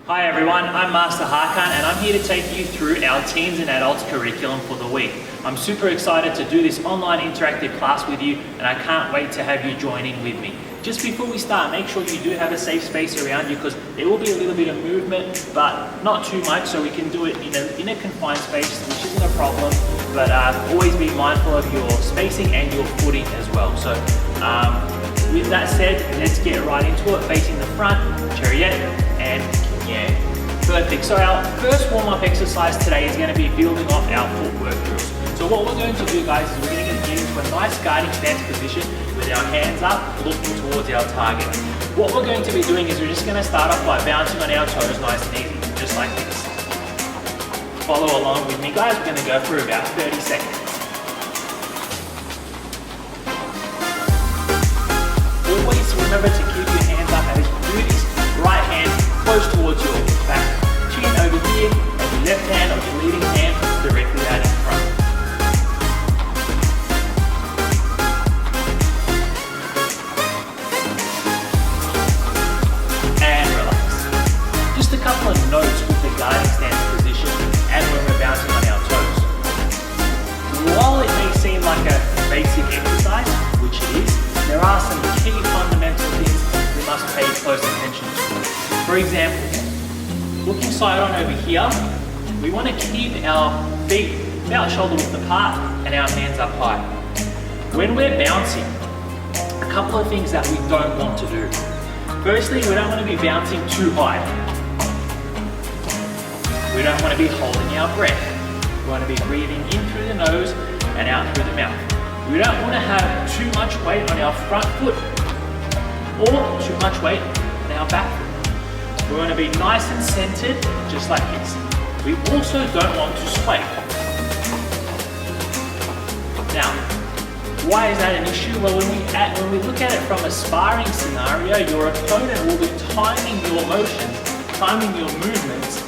Hi everyone, I'm Master Hakan and I'm here to take you through our teens and adults curriculum for the week. I'm super excited to do this online interactive class with you and I can't wait to have you join in with me. Just before we start, make sure you do have a safe space around you because there will be a little bit of movement, but not too much, so we can do it in a confined space, which isn't a problem, but always be mindful of your spacing and your footing as well. So with that said, let's get right into it. Facing the front, chariot, and yeah, perfect. So our first warm-up exercise today is going to be building off our footwork drills. So what we're going to do, guys, is we're going to get into a nice guiding stance position with our hands up, looking towards our target. What we're going to be doing is we're just going to start off by bouncing on our toes nice and easy, just like this. Follow along with me, guys. We're going to go for about 30 seconds. Always remember to keep your hands up as you do this. Right hand close towards your back, chin over here, and your left hand or your leading hand directly out in front. And relax. Just a couple of notes with the guiding stance position and when we're bouncing on our toes. While it may seem like a basic exercise, which it is, there are some key fundamental things we must pay close attention to. For example, looking side on over here, we want to keep our feet about shoulder width apart and our hands up high. When we're bouncing, a couple of things that we don't want to do. Firstly, we don't want to be bouncing too high. We don't want to be holding our breath. We want to be breathing in through the nose and out through the mouth. We don't want to have too much weight on our front foot or too much weight on our back foot. We want to be nice and centered, just like this. We also don't want to sway. Now, why is that an issue? Well, when we look at it from a sparring scenario, your opponent will be timing your motions, timing your movements,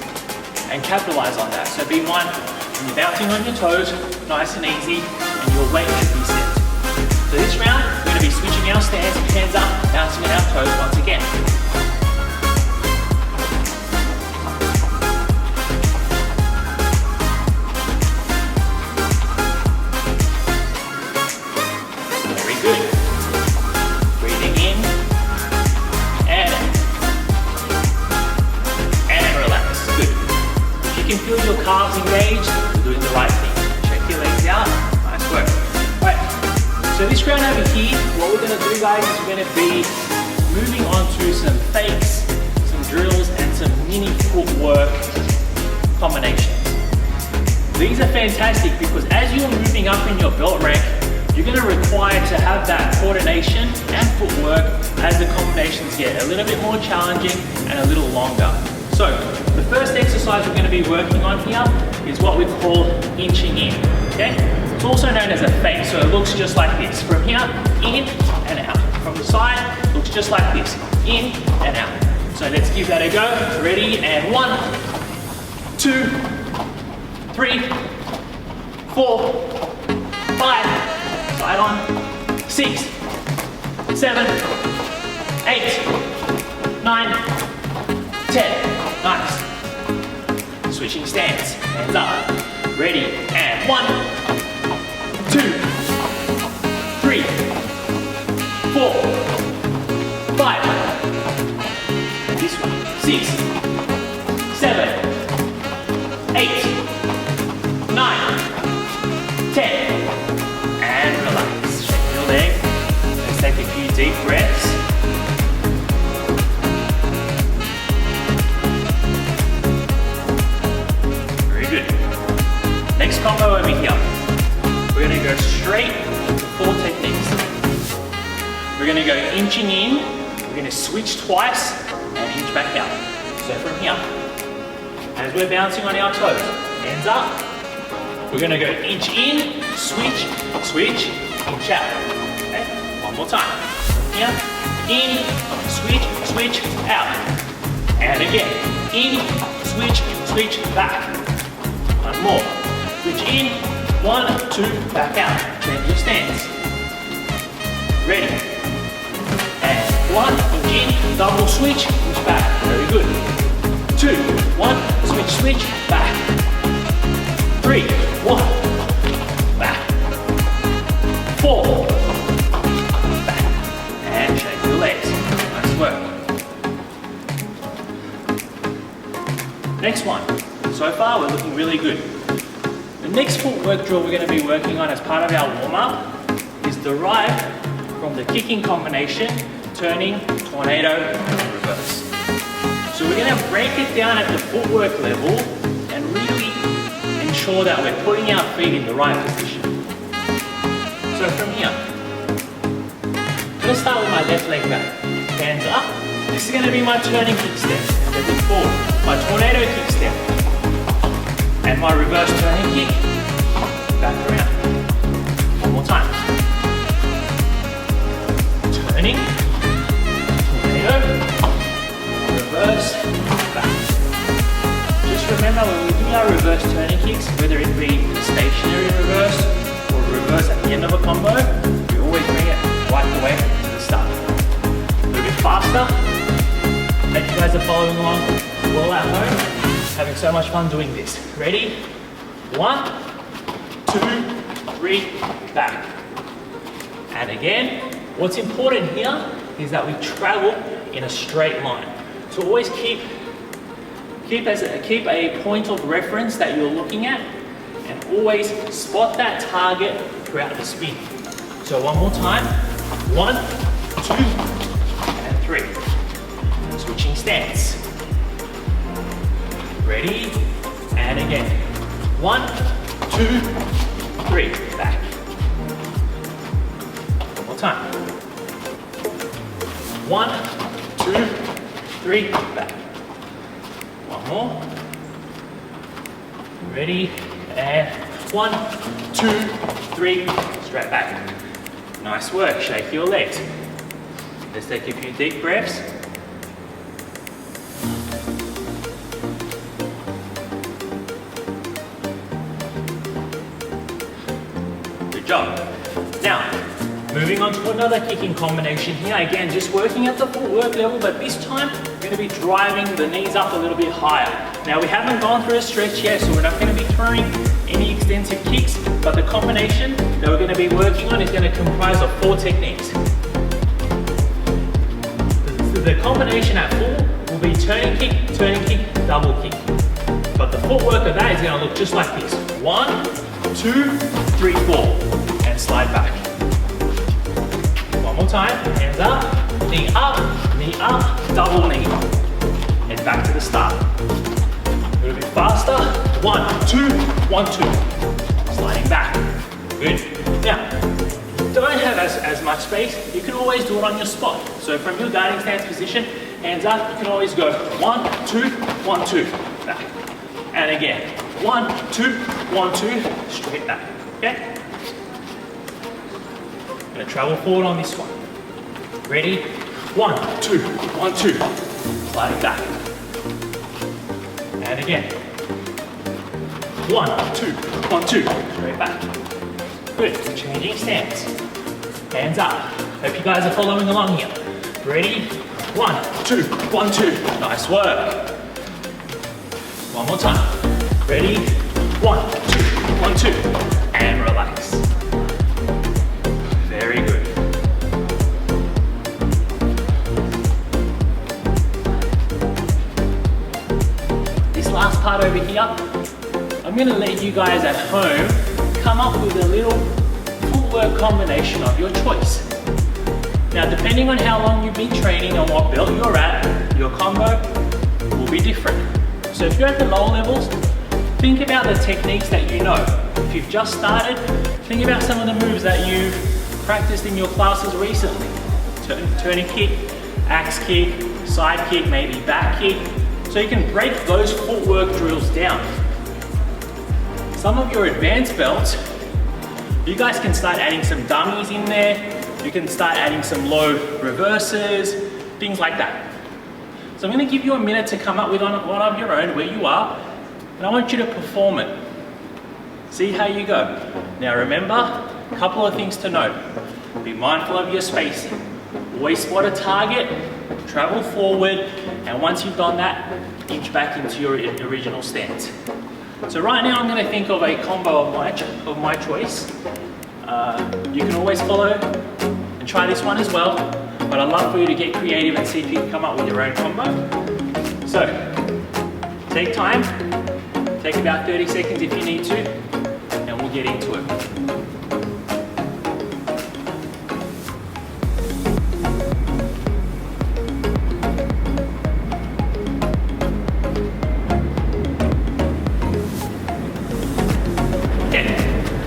and capitalize on that. So be mindful. When you're bouncing on your toes, nice and easy, and your weight should be set. So this round, we're going to be switching our stance, hands up, bouncing on our toes once again. Very good. Breathing in, and relax. Good. If you can feel your calves engaged, you're doing the right thing. Check your legs out. Nice work. Right. So this round over here, what we're going to do, guys, is we're going to be moving on to some fakes, some drills, and some mini footwork combinations. These are fantastic because as you're moving up in your belt rank, you're going to require to have that coordination and footwork as the combinations get a little bit more challenging and a little longer. So the first exercise we're going to be working on here is what we call inching in. Okay? It's also known as a fake, so it looks just like this. From here, in and out. From the side, looks just like this. In and out. So let's give that a go. Ready? And 1, 2, 3, 4, 5, side on, 6, 7, 8, 9, 10. Nice. Switching stance. Hands up. Ready. And 1, 2, 3, 4, 5. And this one. 6, 7, 8, 9, 10. And relax. Shake your leg. Let's take a few deep breaths. Very good. Next combo over here. We're going to go straight into 4 techniques. We're going to go inching in, we're going to switch twice and inch back out. So from here, as we're bouncing on our toes, hands up, we're going to go inch in, switch, switch, inch out. Okay? One more time. Here, in, switch, switch, out. And again, in, switch, switch, back. One more. Switch in, 1, 2, back out. Change your stance. Ready. And 1, inch in, double switch, inch back. Very good. 2, switch, back. 3, 1, back. 4, back. And shake your legs. Nice work. Next one. So far, we're looking really good. The next footwork drill we're going to be working on as part of our warm-up is derived from the kicking combination, turning, tornado, and reverse. So we're going to break it down at the footwork level and really ensure that we're putting our feet in the right position. So from here, I'm going to start with my left leg back. Hands up. This is going to be my turning kick step. Stepping forward. My tornado kick step. And my reverse turning kick. Back around. One more time. Turning. Tornado. Reverse. Back. Just remember when we do our reverse turning kicks, whether it be a stationary reverse or reverse at the end of a combo, we always bring it right the way to the start. A little bit faster. Hope you guys are following along well at home. Having so much fun doing this. Ready? 1, 2, 3, back. And again, what's important here is that we travel in a straight line. So always keep a point of reference that you're looking at, and always spot that target throughout the spin. So one more time. 1, 2, and 3. Switching stance. Ready? And again. 1, 2, 3. Back. One more time. 1, 2, 3. Back. One more. Ready? And 1, 2, 3. Straight back. Nice work. Shake your legs. Let's take a few deep breaths. Good job. Now, moving on to another kicking combination here. Again, just working at the footwork level, but this time we're going to be driving the knees up a little bit higher. Now, we haven't gone through a stretch yet, so we're not going to be throwing any extensive kicks, but the combination that we're going to be working on is going to comprise of 4 techniques. The combination at full will be turning kick, double kick. But the footwork of that is going to look just like this. 1, 2, 3, 4, and slide back. One more time, hands up, knee up, double knee. And back to the start. A little bit faster. 1, 2, 1, 2. Sliding back. Good. Now, don't have as much space, you can always do it on your spot. So from your guiding stance position, hands up, you can always go 1, 2, 1, 2, back. And again, 1, 2, 1, 2, straight back, okay? I'm gonna travel forward on this one. Ready? 1, 2, 1, 2, sliding back. And again. 1, 2, 1, 2, straight back. Good, changing stance. Hands up. Hope you guys are following along here. Ready? 1, 2, 1, 2. Nice work. One more time. Ready? 1, 2, 1, 2. And relax. Very good. This last part over here, I'm going to let you guys at home come up with a little footwork combination of your choice. Now, depending on how long you've been training and what belt you're at, your combo will be different. So if you're at the lower levels, think about the techniques that you know. If you've just started, think about some of the moves that you've practiced in your classes recently. Turning kick, axe kick, side kick, maybe back kick. So you can break those footwork drills down. Some of your advanced belts, you guys can start adding some dummies in there. You can start adding some low reverses, things like that. So I'm going to give you a minute to come up with one of your own where you are, and I want you to perform it. See how you go. Now remember, a couple of things to note. Be mindful of your spacing. Always spot a target, travel forward, and once you've done that, inch back into your original stance. So right now I'm going to think of a combo of my choice. You can always follow and try this one as well, but I'd love for you to get creative and see if you can come up with your own combo. So take time, take about 30 seconds if you need to, and we'll get into it.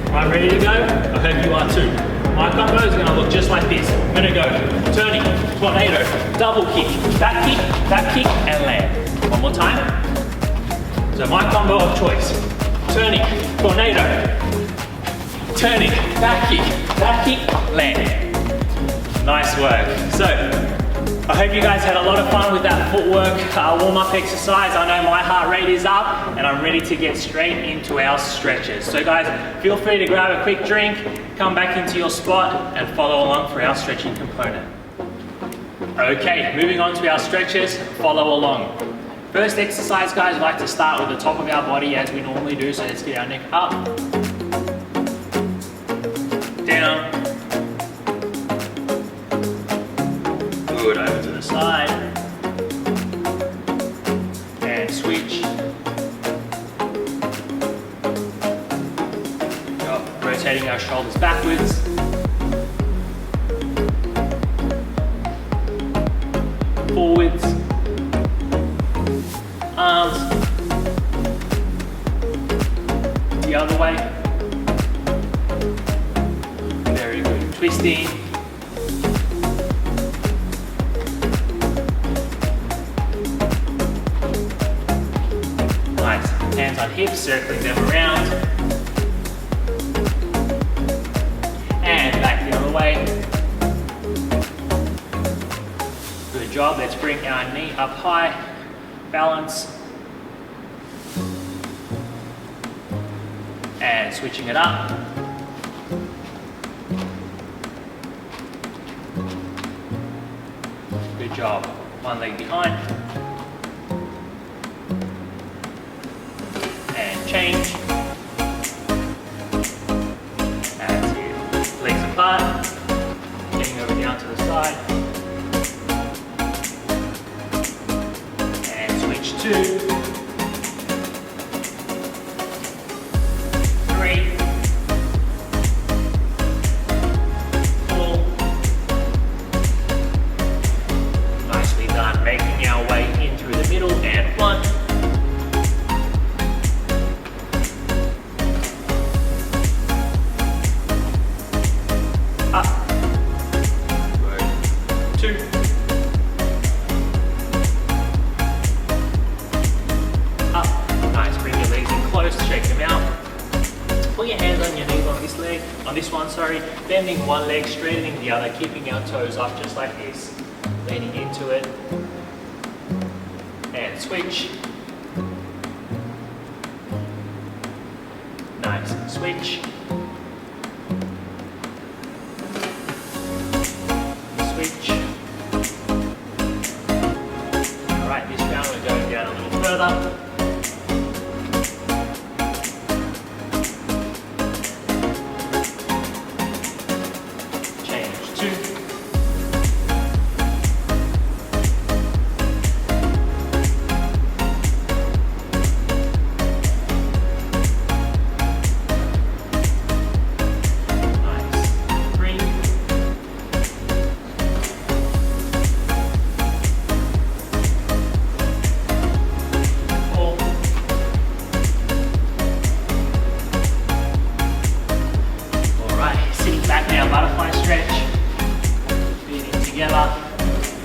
I'm ready to go? I hope you are too. My combo is going to look just like this. I'm going to go turning, tornado, double kick, back kick, and land. One more time. So my combo of choice. Turning, tornado, turning, back kick, land. Nice work. So, I hope you guys had a lot of fun with that footwork warm-up exercise. I know my heart rate is up and I'm ready to get straight into our stretches. So guys, feel free to grab a quick drink, come back into your spot and follow along for our stretching component. Okay, moving on to our stretches, follow along. First exercise, guys, we like to start with the top of our body as we normally do. So let's get our neck up, down, good, over to the side, and switch. Rotating our shoulders backwards. Forwards. Arms. The other way. Very good. Twisting. Nice. Hands on hips, circling them around. And back the other way. Good job. Let's bring our knee up high. Balance. And switching it up. Good job. One leg behind. And change. That's it. Legs apart. Getting over down to the side. And switch 2. 3. 4. Nicely done. Making our way in through the middle and 1. Up. 2. Up. Nice. Bring your legs in close. Shake them out. Put your hands on your knees on this leg, on this one, sorry. Bending one leg, straightening the other, keeping our toes up just like this. Leaning into it. And switch. Nice. Switch. Switch. Alright, this round we're going down a little further.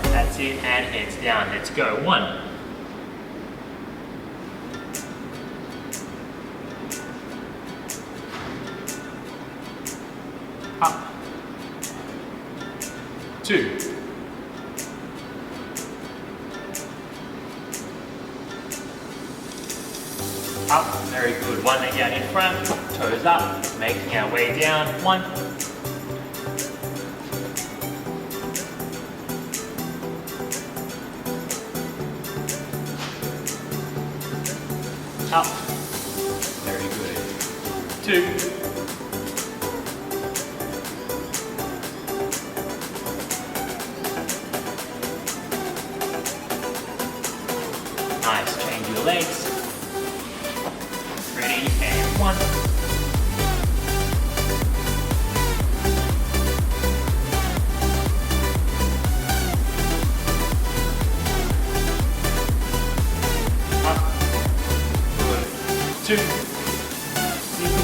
That's it, and heads down. Let's go. 1. Up. 2. Up. Very good. 1 leg out in front, toes up, making our way down. 1. 2. Up. Very good. 2. Nice. Change your legs. Ready, and 1. You can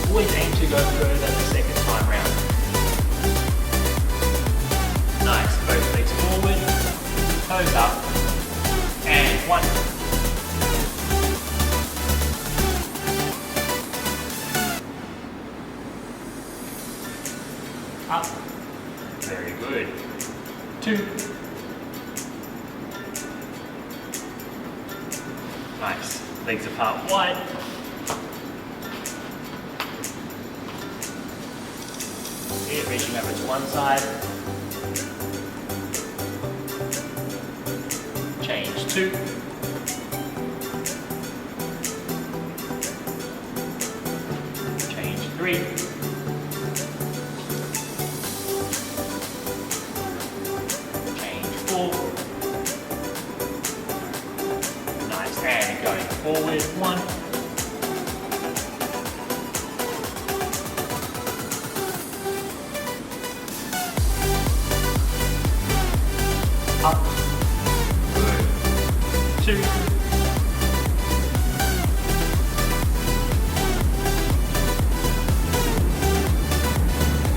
always aim to go further the second time round. Nice. Both legs forward, toes up, and 1. Up. Very good. 2. Nice. Legs apart wide. Here, reaching over to one side. Change 2. Change 3. Change 4. Nice, and going forward 1. Up. Good. 2.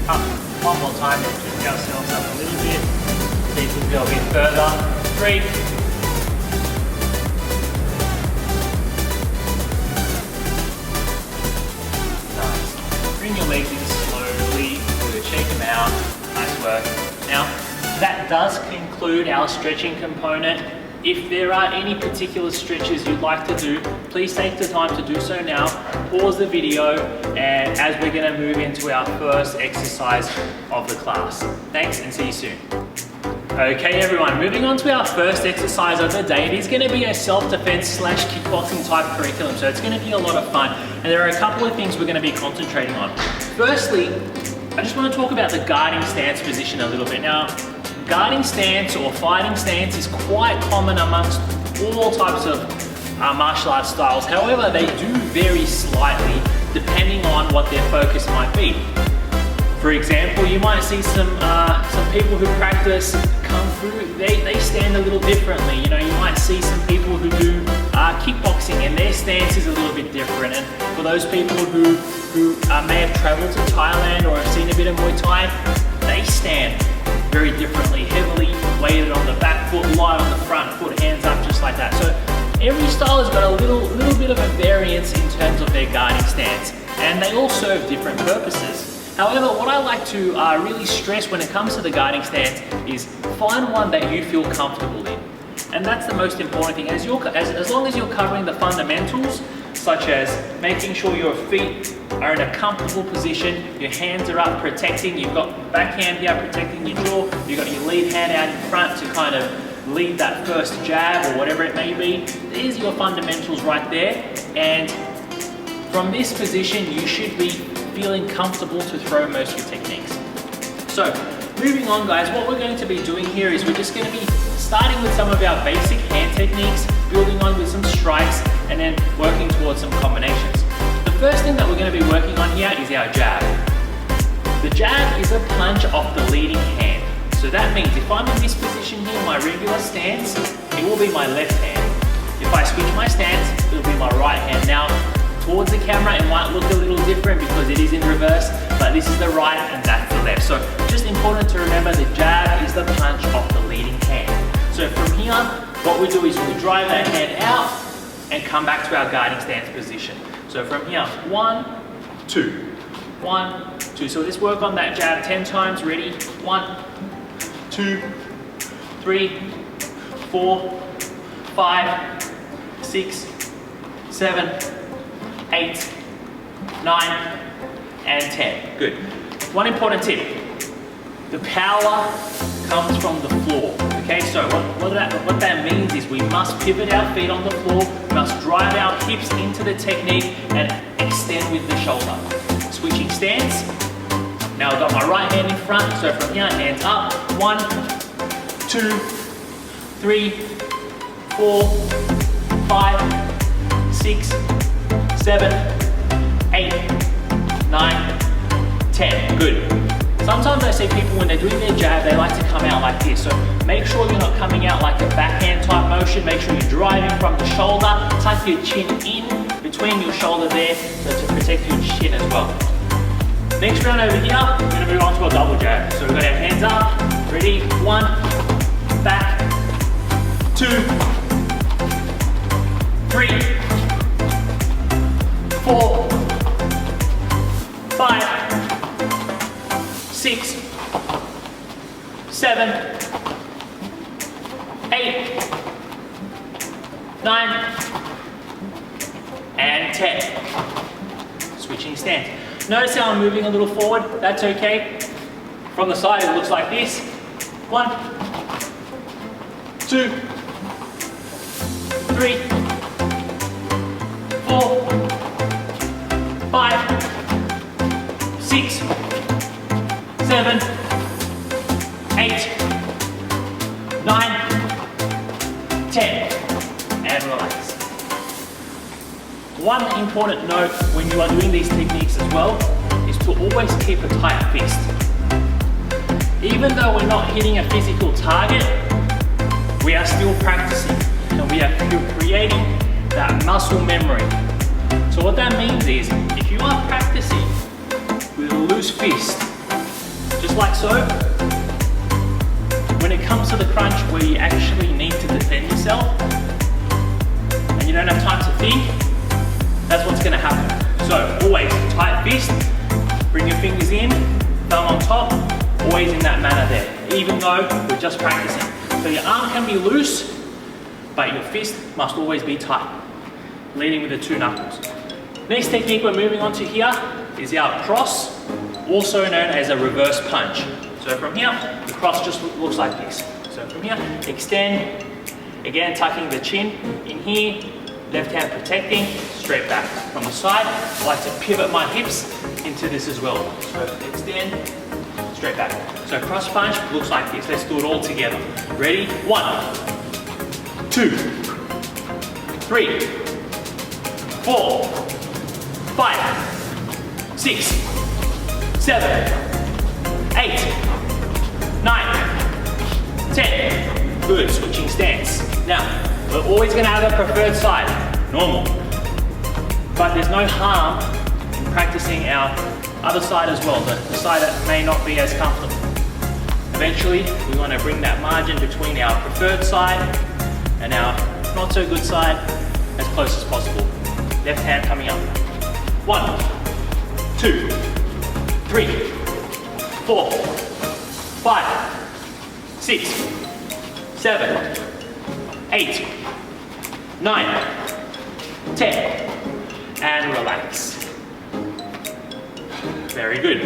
Up. One more time, just pick ourselves up a little bit. See if we can go a bit further. 3. Nice. Bring your legs in slowly. Good. Shake them out. Nice work. Now, that does conclude our stretching component. If there are any particular stretches you'd like to do, please take the time to do so now. Pause the video, and as we're going to move into our first exercise of the class. Thanks, and see you soon. Okay everyone, moving on to our first exercise of the day. It is going to be a self-defense / kickboxing type curriculum, so it's going to be a lot of fun. And there are a couple of things we're going to be concentrating on. Firstly, I just want to talk about the guarding stance position a little bit. Now, guarding stance or fighting stance is quite common amongst all types of martial arts styles. However, they do vary slightly depending on what their focus might be. For example, you might see some people who practice Kung Fu, they stand a little differently. You know, you might see some people who do kickboxing and their stance is a little bit different. And for those people who may have traveled to Thailand or have seen a bit of Muay Thai, they stand very differently, heavily weighted on the back foot, light on the front foot, hands up, just like that. So every style has got a little bit of a variance in terms of their guarding stance, and they all serve different purposes. However, what I like to really stress when it comes to the guarding stance is find one that you feel comfortable in. And that's the most important thing. As long as you're covering the fundamentals, such as making sure your feet are in a comfortable position, your hands are up protecting, you've got backhand here protecting your jaw, you've got your lead hand out in front to kind of lead that first jab or whatever it may be. These are your fundamentals right there. And from this position, you should be feeling comfortable to throw most of your techniques. So moving on guys, what we're going to be doing here is we're just going to be starting with some of our basic hand techniques, building on with some strikes, and then working towards some combinations. The first thing that we're going to be working on here is our jab. The jab is a punch off the leading hand. So that means if I'm in this position here, my regular stance, it will be my left hand. If I switch my stance, it will be my right hand. Now, towards the camera, it might look a little different because it is in reverse, but this is the right and that's the left. So just important to remember the jab is the punch off the leading hand. So from here, what we do is we drive that hand out and come back to our guarding stance position. So from here, 1, 2, 1, 2. So let's work on that jab 10 times. Ready? 1, 2, 3, 4, 5, 6, 7, 8, 9, and 10. Good. One important tip. The power comes from the floor. Okay, so what that means is we must pivot our feet on the floor, we must drive our hips into the technique and extend with the shoulder. Switching stance. Now I've got my right hand in front, so from here, hands up. 1, 2, 3, 4, 5, 6, 7, 8, 9, 10. Good. Sometimes I see people when they're doing their jab, they like to come out like this. So make sure you're not coming out like a backhand type motion. Make sure you're driving from the shoulder. Tuck your chin in between your shoulder there so to protect your chin as well. Next round over here, we're going to move on to a double jab. So we've got our hands up. Ready? 1, back, 2, 3, 4, 5, 6, 7, 8, 9, and 10. Switching stance. Notice how I'm moving a little forward. That's okay. From the side, it looks like this. 1, 2, 3, 4, 5, 6, 7, 8, 9, 10, and relax. One important note when you are doing these techniques as well is to always keep a tight fist. Even though we're not hitting a physical target, we are still practicing and we are creating that muscle memory. So what that means is, if you are practicing with a loose fist, just like so, when it comes to the crunch where you actually need to defend yourself and you don't have time to think, that's what's going to happen. So always tight fist, bring your fingers in, thumb on top, always in that manner there, even though we're just practicing. So your arm can be loose, but your fist must always be tight, leading with the 2 knuckles. Next technique we're moving on to here is our cross, also known as a reverse punch. So from here, the cross just looks like this. So from here, extend, again tucking the chin in here, left hand protecting, straight back. From the side, I like to pivot my hips into this as well. So extend, straight back. So cross punch looks like this. Let's do it all together. Ready? 1, 2, 3, 4, 5, 6, 7, 8, 9, 10. Good, switching stance. Now, we're always going to have a preferred side, normal. But there's no harm in practicing our other side as well, the side that may not be as comfortable. Eventually, we want to bring that margin between our preferred side and our not so good side as close as possible. Left hand coming up. 1, 2, 3, 4, 5, 6, 7, 8, 9, 10, and relax. Very good.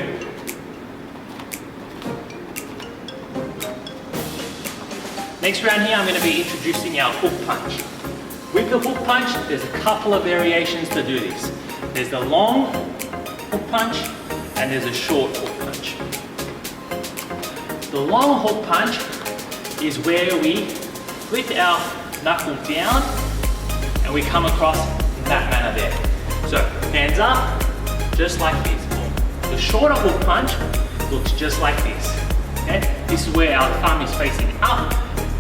Next round here, I'm going to be introducing our hook punch. With the hook punch, there's a couple of variations to do this. There's the long hook punch and there's a short hook punch. The long hook punch is where we flip our knuckle down and we come across in that manner there. So hands up, just like this. The shorter hook punch looks just like this. Okay? This is where our thumb is facing up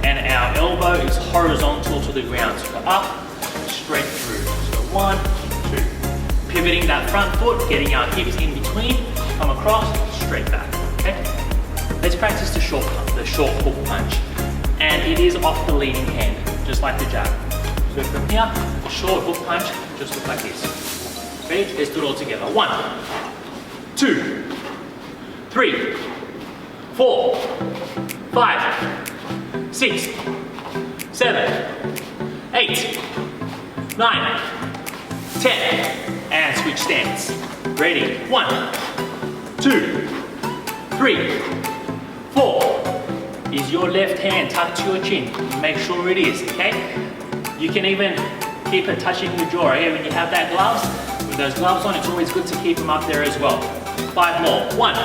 and our elbow is horizontal to the ground. So up, straight through. So 1, 2. Pivoting that front foot, getting our hips in between, come across, straight back. Okay? Let's practice the short hook punch. And it is off the leading hand, just like the jab. So from here, the short hook punch just looks like this. Ready? Let's do it all together. 1, 2, 3, 4, 5, 6, 7, 8, 9, 10, and switch stance. Ready? 1, 2, 3, 4, is your left hand tucked to your chin. Make sure it is, okay? You can even keep it touching your jaw, okay? When you have that gloves, with those gloves on, it's always good to keep them up there as well. 5 more. 1,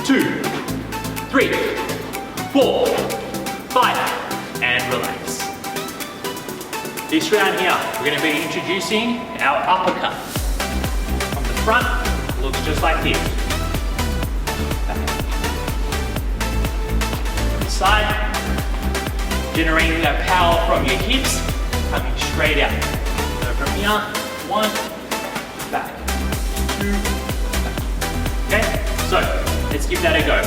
2, 3, 4, 5, and relax. This round here, we're going to be introducing our uppercut. From the front, looks just like this. From the side, generating that power from your hips, coming straight out. So from here, 1, back, 2, back. Okay, so let's give that a go.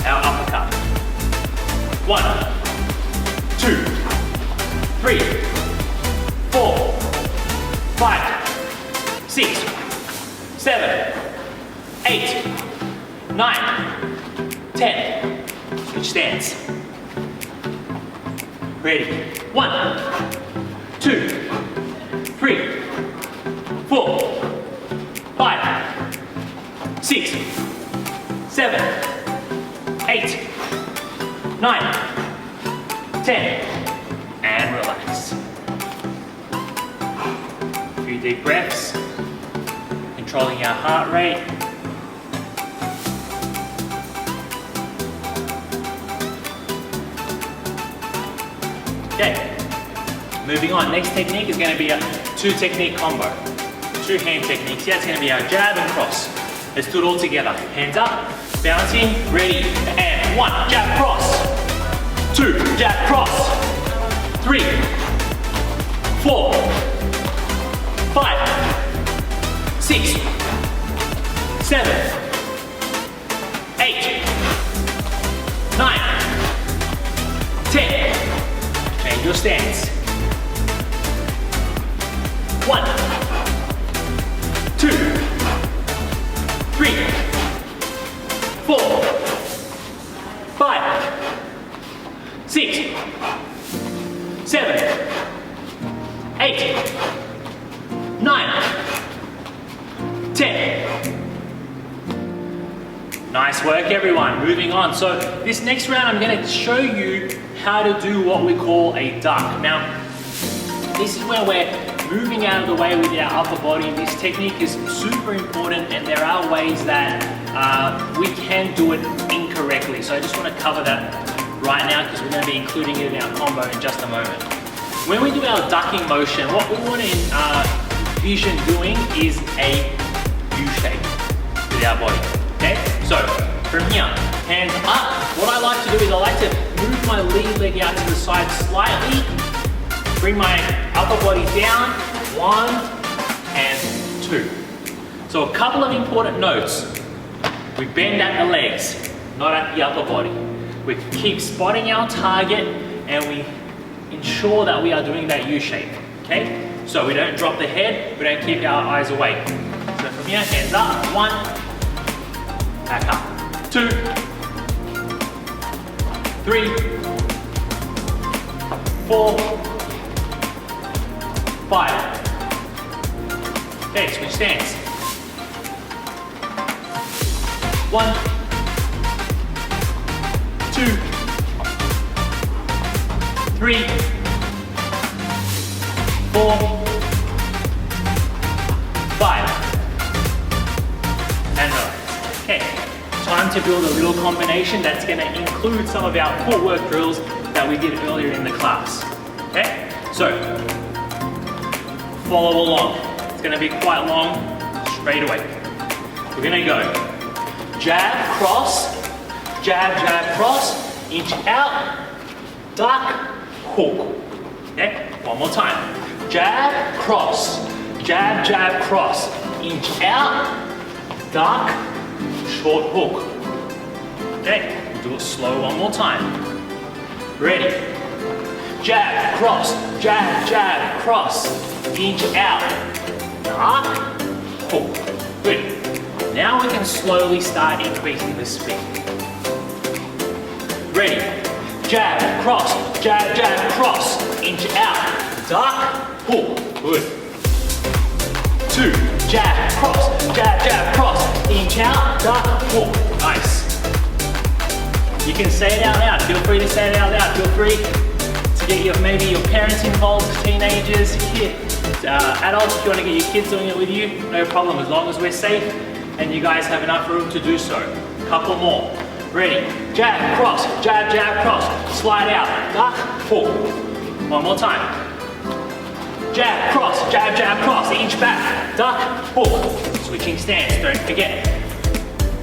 Our uppercut. 1, 2, 3, 4, 5, 6, 7, 8, 9, 10. Switch stance. Ready. 1, 2, 3, 4, 5, 6, 7, 8, 9, 10, and relax. A few deep breaths, controlling our heart rate. Okay, moving on. Next technique is going to be a 2-technique combo. 2 hand techniques. Here it's going to be our jab and cross. Let's do it all together. Hands up, bouncing, ready, and 1, jab, cross. 2, jab, cross. 3, 4, 5, 6, 7, 8, 9, 10. Change your stance. 1, 2, 3, 4, 5, 6, 7, 8, 9, 10. Nice work, everyone. Moving on. So this next round, I'm going to show you how to do what we call a duck. Now, this is where we're moving out of the way with our upper body. This technique is super important, and there are ways that we can do it incorrectly. So I just want to cover that right now because we're going to be including it in our combo in just a moment. When we do our ducking motion, what we want to envision doing is a U shape with our body. Okay, so from here, hands up. What I like to do is I like to move my lead leg out to the side slightly, bring my upper body down, 1 and 2. So a couple of important notes. We bend at the legs, not at the upper body. We keep spotting our target and we ensure that we are doing that U shape, okay? So we don't drop the head, we don't keep our eyes away. So from here, hands up, 1, back up, 2, 3, 4, 5. Okay, switch stance. 1, 2, 3, 4, 5, and relax. Okay, time to build a little combination that's going to include some of our footwork drills that we did earlier in the class. Okay, so follow along. It's going to be quite long, straight away. We're going to go jab, cross, jab, jab, cross, inch out, duck, hook. Okay, one more time. Jab, cross, jab, jab, cross, inch out, duck, short hook. Okay, do it slow one more time. Ready. Jab, cross, jab, jab, cross, inch out, duck, hook. Good. Now we can slowly start increasing the speed. Ready. Jab, cross, jab, jab, cross, inch out, duck, hook. Good. 2, jab, cross, jab, jab, cross, inch out, duck, hook. Nice. You can say it out loud. Feel free to say it out loud. Feel free to get maybe your parents involved, teenagers, adults. If you want to get your kids doing it with you, no problem, as long as we're safe and you guys have enough room to do so. Couple more. Ready? Jab, cross, jab, jab, cross. Slide out, duck, pull. One more time. Jab, cross, jab, jab, cross. Inch back, duck, pull. Switching stance, don't forget.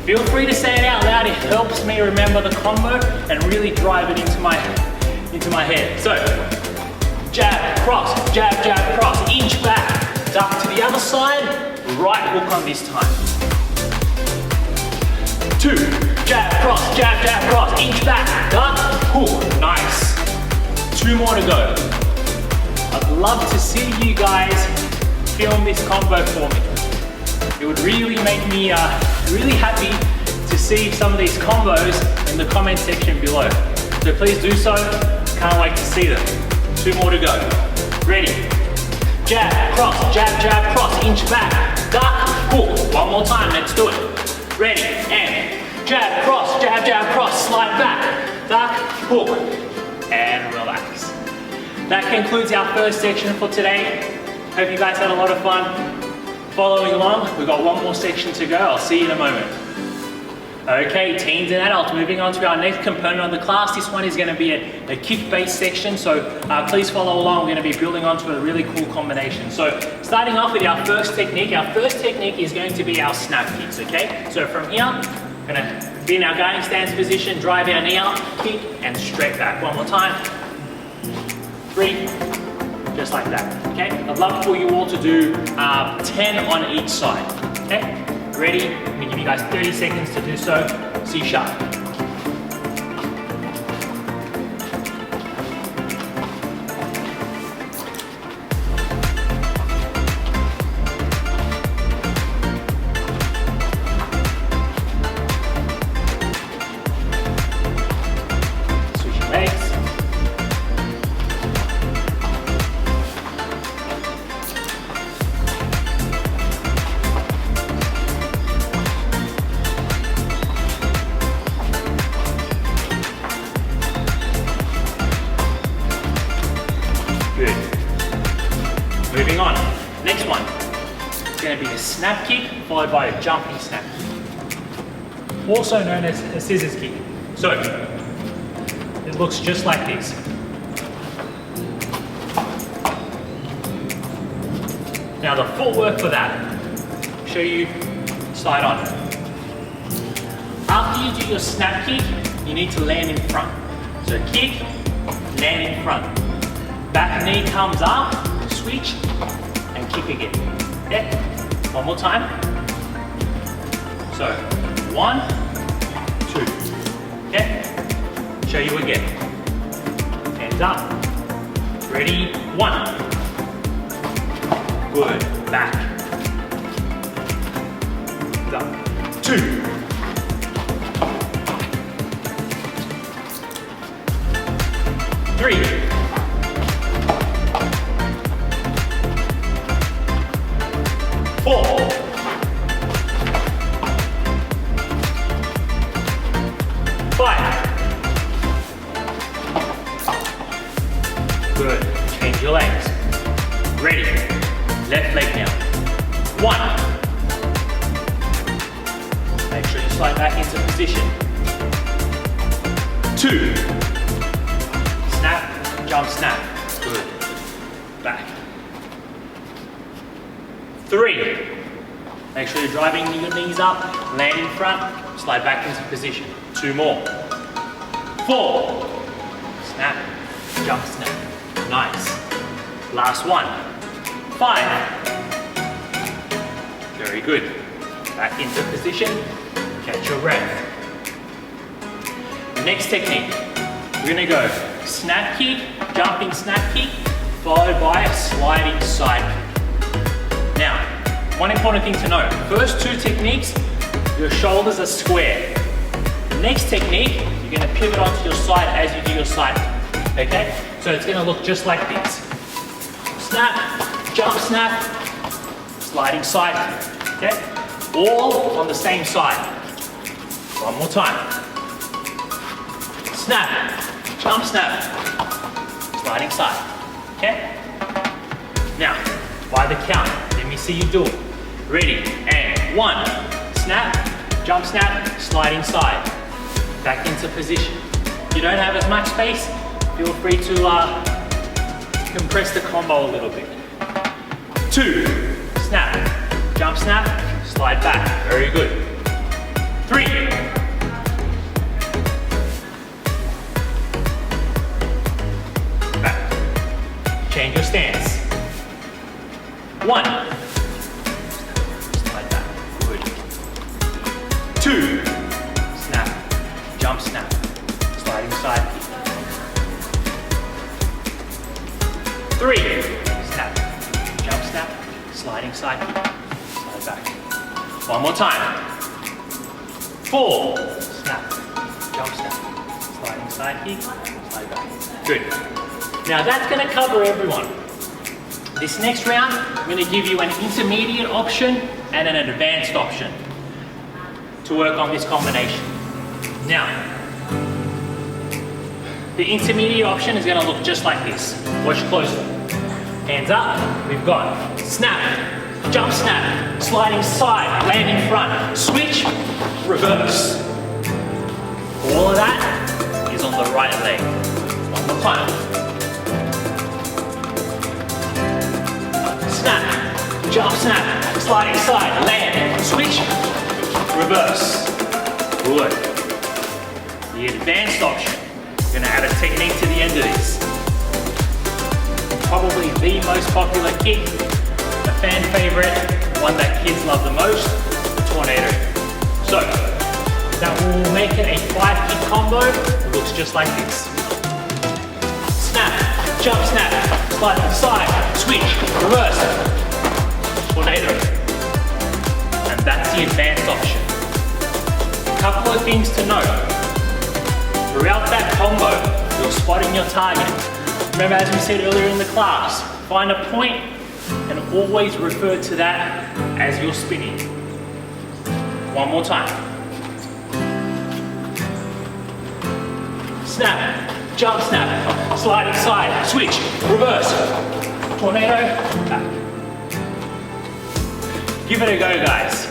Feel free to say it out loud. It helps me remember the combo and really drive it into my head. So, jab, cross, jab, jab, cross. Inch back, duck to the other side. Right hook on this time. 2, jab, cross, inch back, duck, hook. Nice. 2 more to go. I'd love to see you guys film this combo for me. It would really make me really happy to see some of these combos in the comment section below. So please do so. Can't wait to see them. 2 more to go. Ready? Jab, cross, inch back, duck, hook. One more time, let's do it. Ready, and jab, cross, slide back, duck, hook, and relax. That concludes our first section for today. Hope you guys had a lot of fun following along. We've got one more section to go. I'll see you in a moment. Okay, teens and adults, moving on to our next component of the class. This one is going to be a kick-based section, so please follow along. We're going to be building onto a really cool combination. So starting off with our first technique is going to be our snap kicks, okay? So from here, we're going to be in our guiding stance position, drive our knee up, kick, and straight back. One more time. 3, just like that, okay? I'd love for you all to do 10 on each side, okay? Ready? I'm gonna give you guys 30 seconds to do so. C sharp. Switch your legs. Moving on, next one is going to be a snap kick followed by a jumping snap kick, also known as a scissors kick. So it looks just like this. Now the footwork for that, show you slide on. After you do your snap kick, you need to land in front. So kick, land in front. Back knee comes up, switch, and kick again. Okay? One more time. So, 1, 2. Okay? Show you again. Hands up. Ready? 1. Good. Back. Up. 2. 3. 4. 5. Good. Change your legs. Ready. Left leg now. 1. Make sure you slide back into position. 2. Snap, jump, snap. Good. Back. 3. Make sure you're driving your knees up, land in front, slide back into position. 2 more. 4. Snap, jump, snap. Nice. Last one. 5. Very good. Back into position, catch your breath. Next technique, we're gonna go snap kick, jumping snap kick, followed by a sliding side kick. Now, one important thing to know, first 2 techniques, your shoulders are square. Next technique, you're gonna pivot onto your side as you do your side kick, okay? So it's gonna look just like this. Snap, jump snap, sliding side kick, okay? All on the same side. One more time. snap, jump, snap, sliding side, okay? Now, by the count, let me see you do it. Ready, and 1, snap, jump, snap, sliding side. Back into position. If you don't have as much space, feel free to compress the combo a little bit. 2, snap, jump, snap, slide back. Very good. 3, back. Change your stance. 1, slide back. Good. 2, snap, jump, snap, sliding side kick. 3, snap, jump, snap, sliding side kick, slide back. One more time. 4, snap, jump, snap, sliding side kick, slide back. Good. Now that's going to cover everyone. This next round, I'm going to give you an intermediate option and an advanced option to work on this combination. Now, the intermediate option is going to look just like this. Watch closely. Hands up. We've got snap, jump, snap, sliding side, land in front, switch, reverse. All of that is on the right leg. One more time. Snap, jump, snap, sliding side, land, switch, reverse. Good. The advanced option. We're gonna add a technique to the end of this. Probably the most popular kick, a fan favorite, one that kids love the most, the tornado. So, that will make it a 5-kick combo. It looks just like this. Snap, jump, snap, slide to the side, switch, reverse, tornado. And that's the advanced option. A couple of things to note. Throughout that combo, you're spotting your target. Remember, as we said earlier in the class, find a point and always refer to that as you're spinning. One more time. Snap, jump, snap, sliding side, switch, reverse, tornado, back. Give it a go, guys.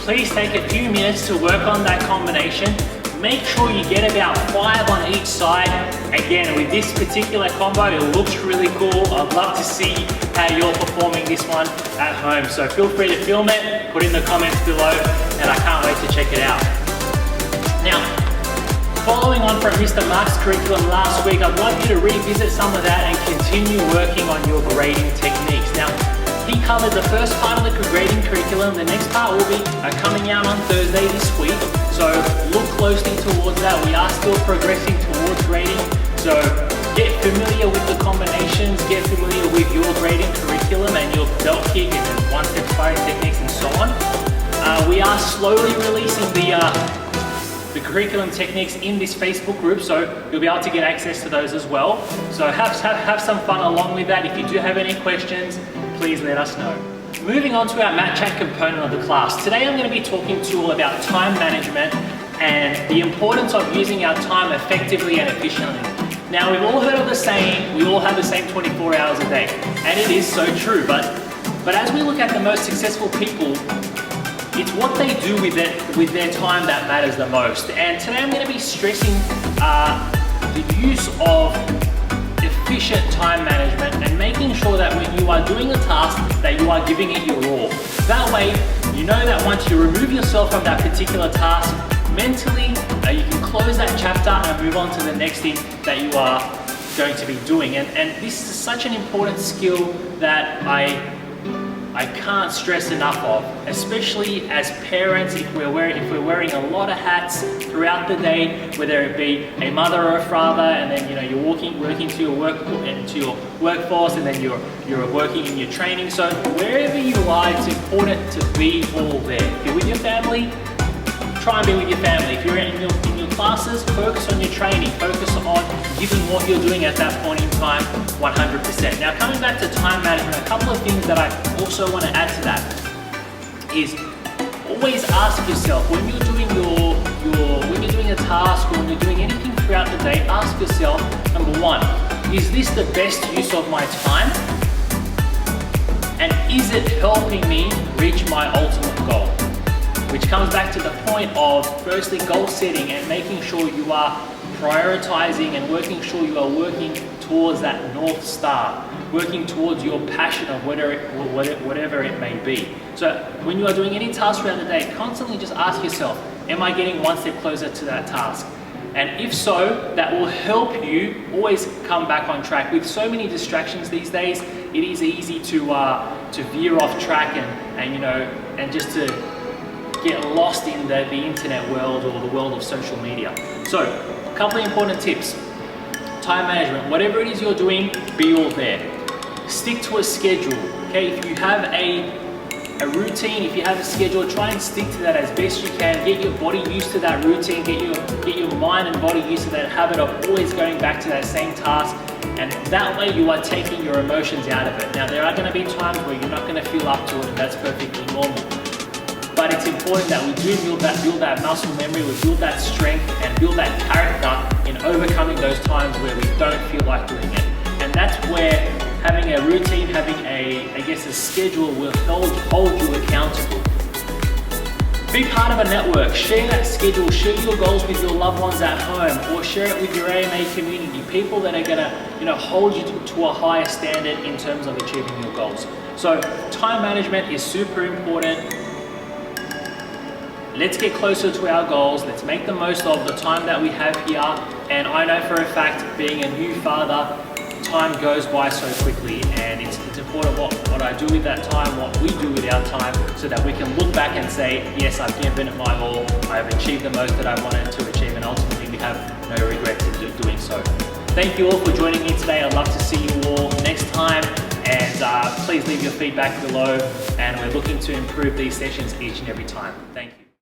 Please take a few minutes to work on that combination. Make sure you get about 5 on each side. Again, with this particular combo, it looks really cool. I'd love to see how you're performing this one at home. So feel free to film it, put in the comments below, and I can't wait to check it out. Now, following on from Mr. Mark's curriculum last week, I'd like you to revisit some of that and continue working on your grading techniques. Now, he covered the first part of the grading curriculum. The next part will be coming out on Thursday this week. So look closely towards that. We are still progressing towards grading. So get familiar with the combinations, get familiar with your grading curriculum and your belt kick and one-step sparring techniques and so on. We are slowly releasing the curriculum techniques in this Facebook group, so you'll be able to get access to those as well. So have some fun along with that. If you do have any questions, please let us know. Moving on to our mat chat component of the class. Today I'm going to be talking to you all about time management and the importance of using our time effectively and efficiently. Now, we've all heard of the saying, we all have the same 24 hours a day, and it is so true, but as we look at the most successful people, it's what they do with their time that matters the most. And today I'm going to be stressing the use of efficient time management and making sure that when you are doing a task that you are giving it your all. That way, you know that once you remove yourself from that particular task, mentally, you can close that chapter and move on to the next thing that you are going to be doing. And this is such an important skill that I can't stress enough of, especially as parents. If we're wearing a lot of hats throughout the day, whether it be a mother or a father, and then you're working to your workforce, and then you're working in your training. So wherever you are, it's important to be all there. If you're with your family, try and be with your family. If you're in your classes, focus on your training, focus on giving what you're doing at that point in time 100%. Now, coming back to time management, a couple of things that I also want to add to that is always ask yourself, when you're doing when you're doing a task or when you're doing anything throughout the day, ask yourself, number one, is this the best use of my time? And is it helping me reach my ultimate goal? Which comes back to the point of firstly goal setting and making sure you are prioritizing and making sure you are working towards that North Star, working towards your passion of whatever it may be. So when you are doing any task throughout the day, constantly just ask yourself, am I getting one step closer to that task? And if so, that will help you always come back on track. With so many distractions these days, it is easy to veer off track and just to get lost in the internet world or the world of social media. So, a couple of important tips. Time management, whatever it is you're doing, be all there. Stick to a schedule, okay? If you have a routine, if you have a schedule, try and stick to that as best you can. Get your body used to that routine, get your mind and body used to that habit of always going back to that same task, and that way you are taking your emotions out of it. Now, there are going to be times where you're not going to feel up to it, and that's perfectly normal. But it's important that we do build that muscle memory, we build that strength and build that character in overcoming those times where we don't feel like doing it. And that's where having a routine, having a schedule will hold you accountable. Be part of a network, share that schedule, share your goals with your loved ones at home, or share it with your AMA community, people that are gonna hold you to a higher standard in terms of achieving your goals. So time management is super important. Let's get closer to our goals. Let's make the most of the time that we have here. And I know for a fact, being a new father, time goes by so quickly, and it's important what I do with that time, what we do with our time, so that we can look back and say, yes, I've given it my all, I've achieved the most that I wanted to achieve, and ultimately we have no regrets in doing so. Thank you all for joining me today. I'd love to see you all next time, and please leave your feedback below, and we're looking to improve these sessions each and every time. Thank you.